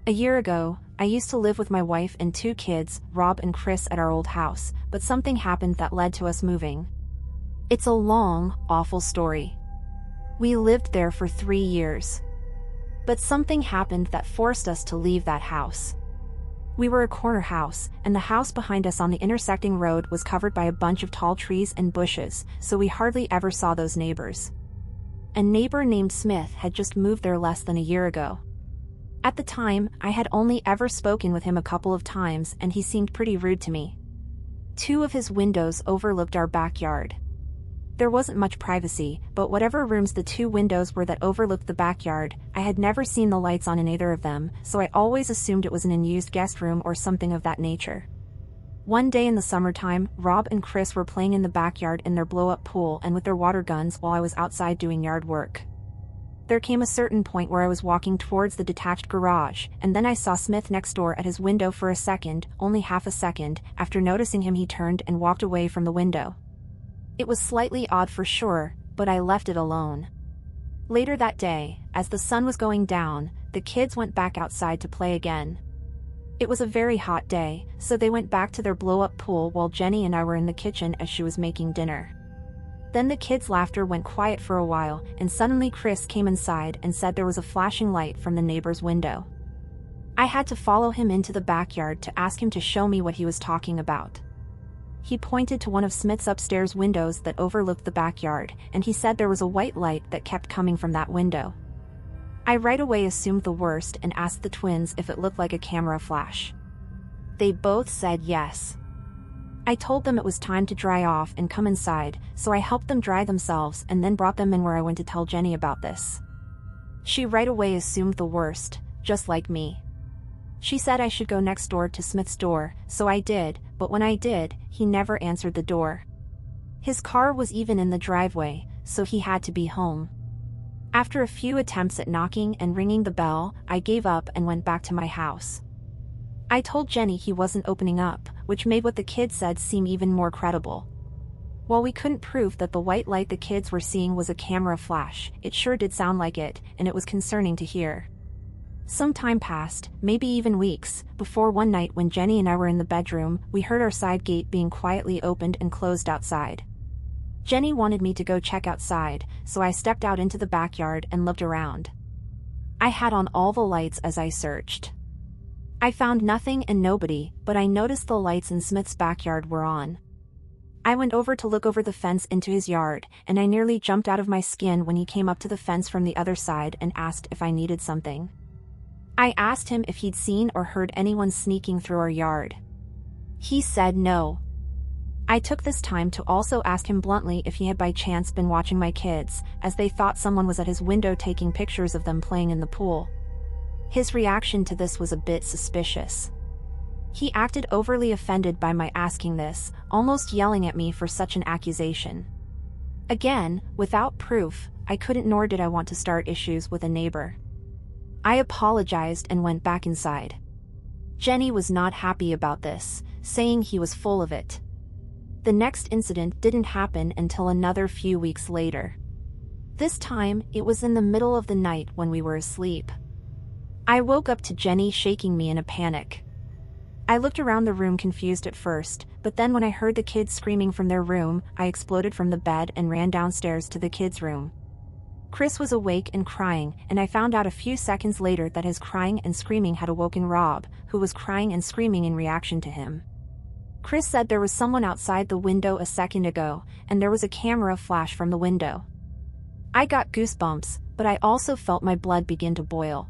A year ago, I used to live with my wife and 2 kids, Rob and Chris, at our old house, but something happened that led to us moving. It's a long, awful story. We lived there for 3 years. But something happened that forced us to leave that house. We were a corner house, and the house behind us on the intersecting road was covered by a bunch of tall trees and bushes, so we hardly ever saw those neighbors. A neighbor named Smith had just moved there less than a year ago. At the time, I had only ever spoken with him a couple of times, and he seemed pretty rude to me. 2 of his windows overlooked our backyard. There wasn't much privacy, but whatever rooms the 2 windows were that overlooked the backyard, I had never seen the lights on in either of them, so I always assumed it was an unused guest room or something of that nature. One day in the summertime, Rob and Chris were playing in the backyard in their blow-up pool and with their water guns while I was outside doing yard work. There came a certain point where I was walking towards the detached garage, and then I saw Smith next door at his window for a second, only half a second. After noticing him, he turned and walked away from the window. It was slightly odd for sure, but I left it alone. Later that day, as the sun was going down, the kids went back outside to play again. It was a very hot day, so they went back to their blow-up pool while Jenny and I were in the kitchen as she was making dinner. Then the kids' laughter went quiet for a while, and suddenly Chris came inside and said there was a flashing light from the neighbor's window. I had to follow him into the backyard to ask him to show me what he was talking about. He pointed to one of Smith's upstairs windows that overlooked the backyard, and he said there was a white light that kept coming from that window. I right away assumed the worst and asked the twins if it looked like a camera flash. They both said yes. I told them it was time to dry off and come inside, so I helped them dry themselves and then brought them in where I went to tell Jenny about this. She right away assumed the worst, just like me. She said I should go next door to Smith's door, so I did, but when I did, he never answered the door. His car was even in the driveway, so he had to be home. After a few attempts at knocking and ringing the bell, I gave up and went back to my house. I told Jenny he wasn't opening up, which made what the kids said seem even more credible. While we couldn't prove that the white light the kids were seeing was a camera flash, it sure did sound like it, and it was concerning to hear. Some time passed, maybe even weeks, before one night when Jenny and I were in the bedroom, we heard our side gate being quietly opened and closed outside. Jenny wanted me to go check outside, so I stepped out into the backyard and looked around. I had on all the lights as I searched. I found nothing and nobody, but I noticed the lights in Smith's backyard were on. I went over to look over the fence into his yard, and I nearly jumped out of my skin when he came up to the fence from the other side and asked if I needed something. I asked him if he'd seen or heard anyone sneaking through our yard. He said no. I took this time to also ask him bluntly if he had by chance been watching my kids, as they thought someone was at his window taking pictures of them playing in the pool. His reaction to this was a bit suspicious. He acted overly offended by my asking this, almost yelling at me for such an accusation. Again, without proof, I couldn't nor did I want to start issues with a neighbor. I apologized and went back inside. Jenny was not happy about this, saying he was full of it. The next incident didn't happen until another few weeks later. This time, it was in the middle of the night when we were asleep. I woke up to Jenny shaking me in a panic. I looked around the room confused at first, but then when I heard the kids screaming from their room, I exploded from the bed and ran downstairs to the kids' room. Chris was awake and crying, and I found out a few seconds later that his crying and screaming had awoken Rob, who was crying and screaming in reaction to him. Chris said there was someone outside the window a second ago, and there was a camera flash from the window. I got goosebumps, but I also felt my blood begin to boil.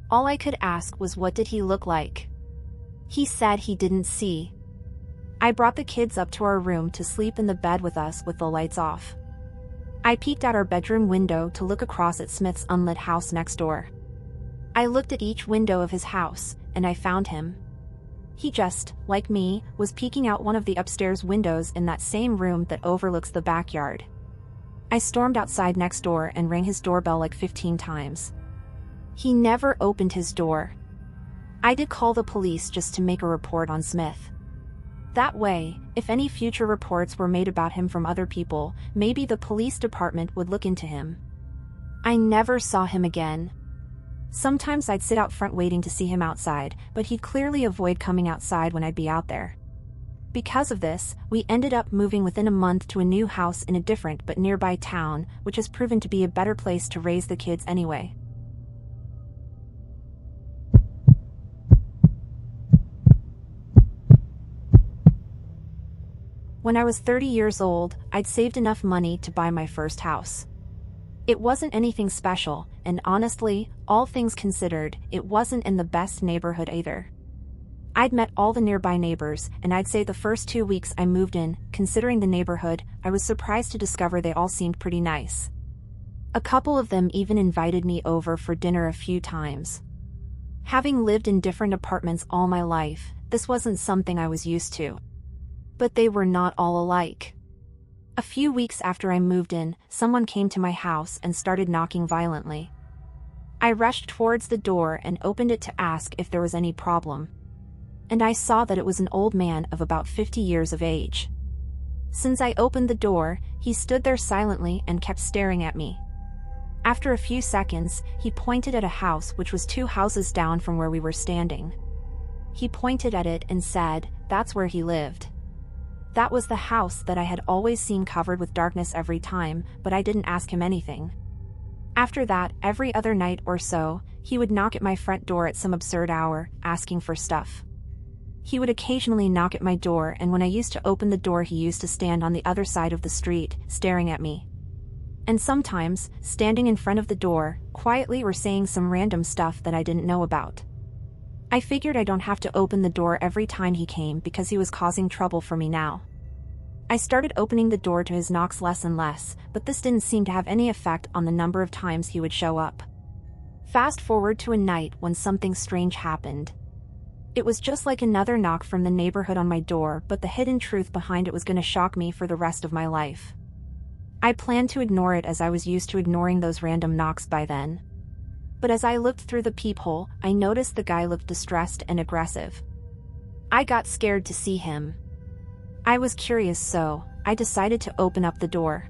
All I could ask was, what did he look like? He said he didn't see. I brought the kids up to our room to sleep in the bed with us with the lights off. I peeked out our bedroom window to look across at Smith's unlit house next door. I looked at each window of his house, and I found him. He just, like me, was peeking out one of the upstairs windows in that same room that overlooks the backyard. I stormed outside next door and rang his doorbell like 15 times. He never opened his door. I did call the police just to make a report on Smith. That way, if any future reports were made about him from other people, maybe the police department would look into him. I never saw him again. Sometimes I'd sit out front waiting to see him outside, but he'd clearly avoid coming outside when I'd be out there. Because of this, we ended up moving within a month to a new house in a different but nearby town, which has proven to be a better place to raise the kids anyway. When I was 30 years old, I'd saved enough money to buy my first house. It wasn't anything special, and honestly, all things considered, it wasn't in the best neighborhood either. I'd met all the nearby neighbors, and I'd say the first 2 weeks I moved in, considering the neighborhood, I was surprised to discover they all seemed pretty nice. A couple of them even invited me over for dinner a few times. Having lived in different apartments all my life, this wasn't something I was used to. But they were not all alike. A few weeks after I moved in, someone came to my house and started knocking violently. I rushed towards the door and opened it to ask if there was any problem. And I saw that it was an old man of about 50 years of age. Since I opened the door, he stood there silently and kept staring at me. After a few seconds, he pointed at a house which was 2 houses down from where we were standing. He pointed at it and said, "That's where he lived." That was the house that I had always seen covered with darkness every time, but I didn't ask him anything. After that, every other night or so, he would knock at my front door at some absurd hour, asking for stuff. He would occasionally knock at my door, and when I used to open the door, he used to stand on the other side of the street, staring at me. And sometimes, standing in front of the door, quietly or saying some random stuff that I didn't know about. I figured I don't have to open the door every time he came because he was causing trouble for me now. I started opening the door to his knocks less and less, but this didn't seem to have any effect on the number of times he would show up. Fast forward to a night when something strange happened. It was just like another knock from the neighborhood on my door, but the hidden truth behind it was going to shock me for the rest of my life. I planned to ignore it as I was used to ignoring those random knocks by then. But as I looked through the peephole, I noticed the guy looked distressed and aggressive. I got scared to see him. I was curious, so I decided to open up the door.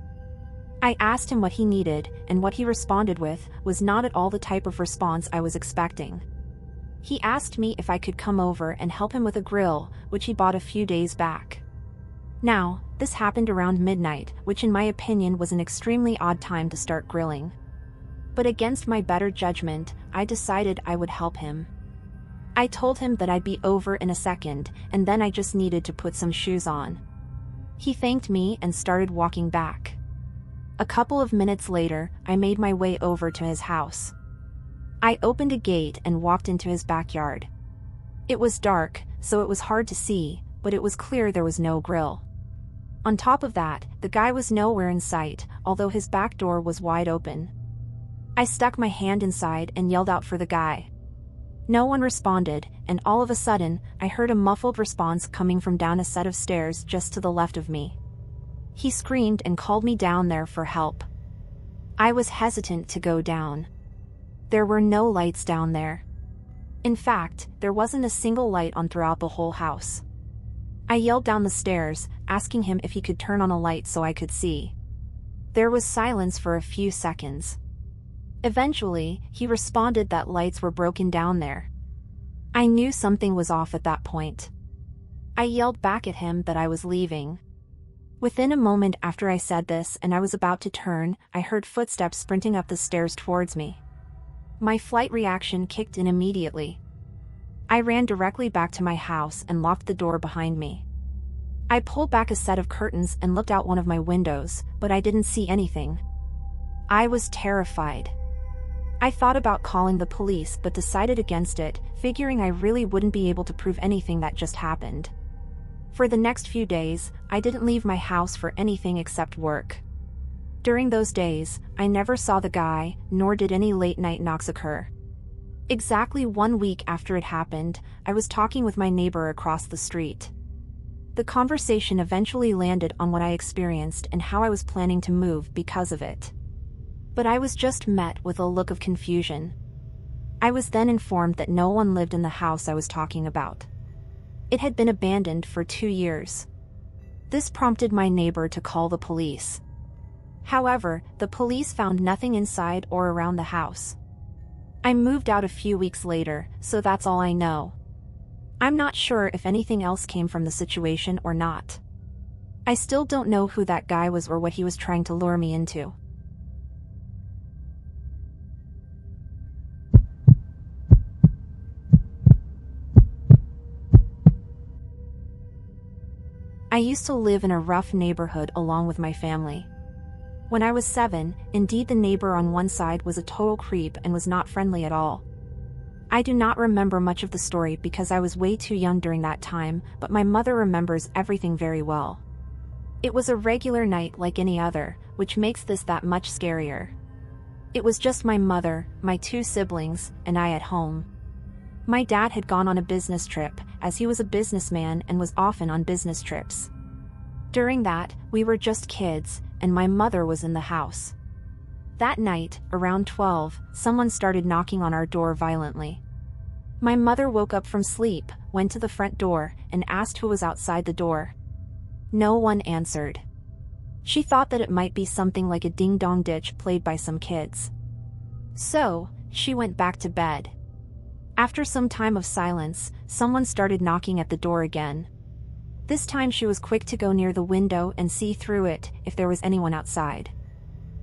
I asked him what he needed, and what he responded with was not at all the type of response I was expecting. He asked me if I could come over and help him with a grill, which he bought a few days back. Now, this happened around midnight, which in my opinion was an extremely odd time to start grilling. But against my better judgment, I decided I would help him. I told him that I'd be over in a second, and then I just needed to put some shoes on. He thanked me and started walking back. A couple of minutes later, I made my way over to his house. I opened a gate and walked into his backyard. It was dark, so it was hard to see, but it was clear there was no grill. On top of that, the guy was nowhere in sight, although his back door was wide open. I stuck my hand inside and yelled out for the guy. No one responded, and all of a sudden, I heard a muffled response coming from down a set of stairs just to the left of me. He screamed and called me down there for help. I was hesitant to go down. There were no lights down there. In fact, there wasn't a single light on throughout the whole house. I yelled down the stairs, asking him if he could turn on a light so I could see. There was silence for a few seconds. Eventually, he responded that lights were broken down there. I knew something was off at that point. I yelled back at him that I was leaving. Within a moment after I said this and I was about to turn, I heard footsteps sprinting up the stairs towards me. My flight reaction kicked in immediately. I ran directly back to my house and locked the door behind me. I pulled back a set of curtains and looked out one of my windows, but I didn't see anything. I was terrified. I thought about calling the police but decided against it, figuring I really wouldn't be able to prove anything that just happened. For the next few days, I didn't leave my house for anything except work. During those days, I never saw the guy, nor did any late-night knocks occur. Exactly 1 week after it happened, I was talking with my neighbor across the street. The conversation eventually landed on what I experienced and how I was planning to move because of it. But I was just met with a look of confusion. I was then informed that no one lived in the house I was talking about. It had been abandoned for 2 years. This prompted my neighbor to call the police. However, the police found nothing inside or around the house. I moved out a few weeks later, so that's all I know. I'm not sure if anything else came from the situation or not. I still don't know who that guy was or what he was trying to lure me into. I used to live in a rough neighborhood along with my family. When I was 7, indeed the neighbor on one side was a total creep and was not friendly at all. I do not remember much of the story because I was way too young during that time, but my mother remembers everything very well. It was a regular night like any other, which makes this that much scarier. It was just my mother, my 2 siblings, and I at home. My dad had gone on a business trip, as he was a businessman and was often on business trips. During that, we were just kids, and my mother was in the house. That night, around 12, someone started knocking on our door violently. My mother woke up from sleep, went to the front door, and asked who was outside the door. No one answered. She thought that it might be something like a ding-dong ditch played by some kids. So, she went back to bed. After some time of silence, someone started knocking at the door again. This time she was quick to go near the window and see through it if there was anyone outside.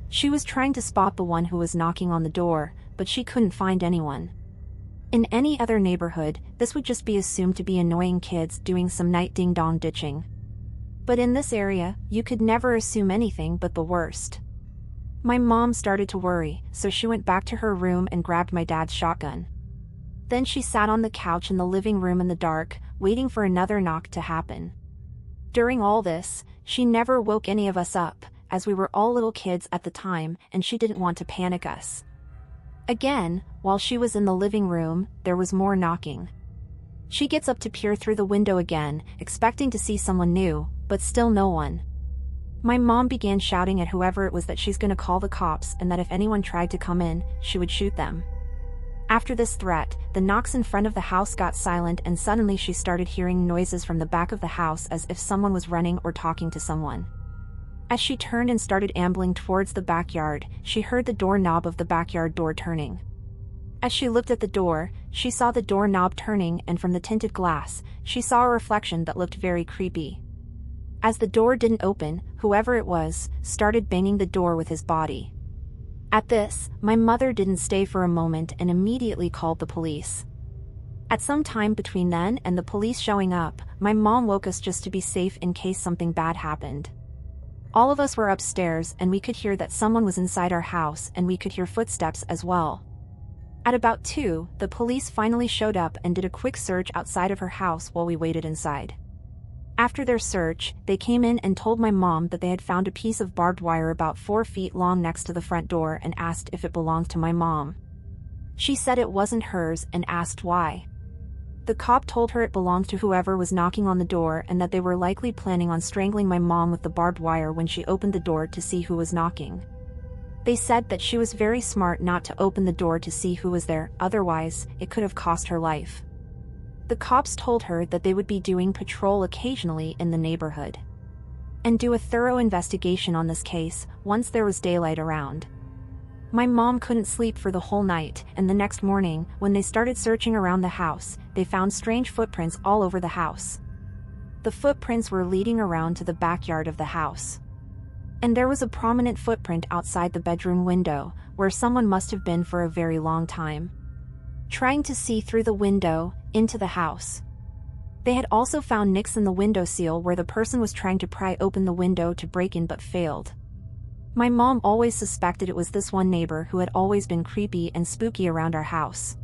She was trying to spot the one who was knocking on the door, but she couldn't find anyone. In any other neighborhood, this would just be assumed to be annoying kids doing some night ding-dong ditching. But in this area, you could never assume anything but the worst. My mom started to worry, so she went back to her room and grabbed my dad's shotgun. Then she sat on the couch in the living room in the dark, waiting for another knock to happen. During all this, she never woke any of us up, as we were all little kids at the time and she didn't want to panic us. Again, while she was in the living room, there was more knocking. She gets up to peer through the window again, expecting to see someone new, but still no one. My mom began shouting at whoever it was that she's gonna call the cops and that if anyone tried to come in, she would shoot them. After this threat, the knocks in front of the house got silent and suddenly she started hearing noises from the back of the house as if someone was running or talking to someone. As she turned and started ambling towards the backyard, she heard the doorknob of the backyard door turning. As she looked at the door, she saw the doorknob turning and from the tinted glass, she saw a reflection that looked very creepy. As the door didn't open, whoever it was, started banging the door with his body. At this, my mother didn't stay for a moment and immediately called the police. At some time between then and the police showing up, my mom woke us just to be safe in case something bad happened. All of us were upstairs and we could hear that someone was inside our house and we could hear footsteps as well. At about 2, the police finally showed up and did a quick search outside of her house while we waited inside. After their search, they came in and told my mom that they had found a piece of barbed wire about 4 feet long next to the front door and asked if it belonged to my mom. She said it wasn't hers and asked why. The cop told her it belonged to whoever was knocking on the door and that they were likely planning on strangling my mom with the barbed wire when she opened the door to see who was knocking. They said that she was very smart not to open the door to see who was there, otherwise, it could have cost her life. The cops told her that they would be doing patrol occasionally in the neighborhood and do a thorough investigation on this case once there was daylight around. My mom couldn't sleep for the whole night, and the next morning, when they started searching around the house, they found strange footprints all over the house. The footprints were leading around to the backyard of the house. And there was a prominent footprint outside the bedroom window, where someone must have been for a very long time, trying to see through the window into the house. They had also found nicks in the windowsill where the person was trying to pry open the window to break in but failed. My mom always suspected it was this one neighbor who had always been creepy and spooky around our house.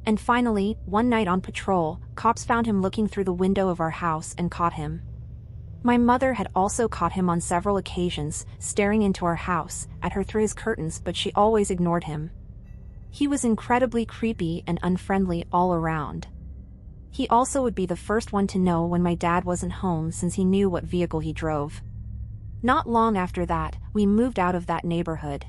And finally, one night on patrol, cops found him looking through the window of our house and caught him. My mother had also caught him on several occasions, staring into our house, at her through his curtains, but she always ignored him. He was incredibly creepy and unfriendly all around. He also would be the first one to know when my dad wasn't home since he knew what vehicle he drove. Not long after that, we moved out of that neighborhood.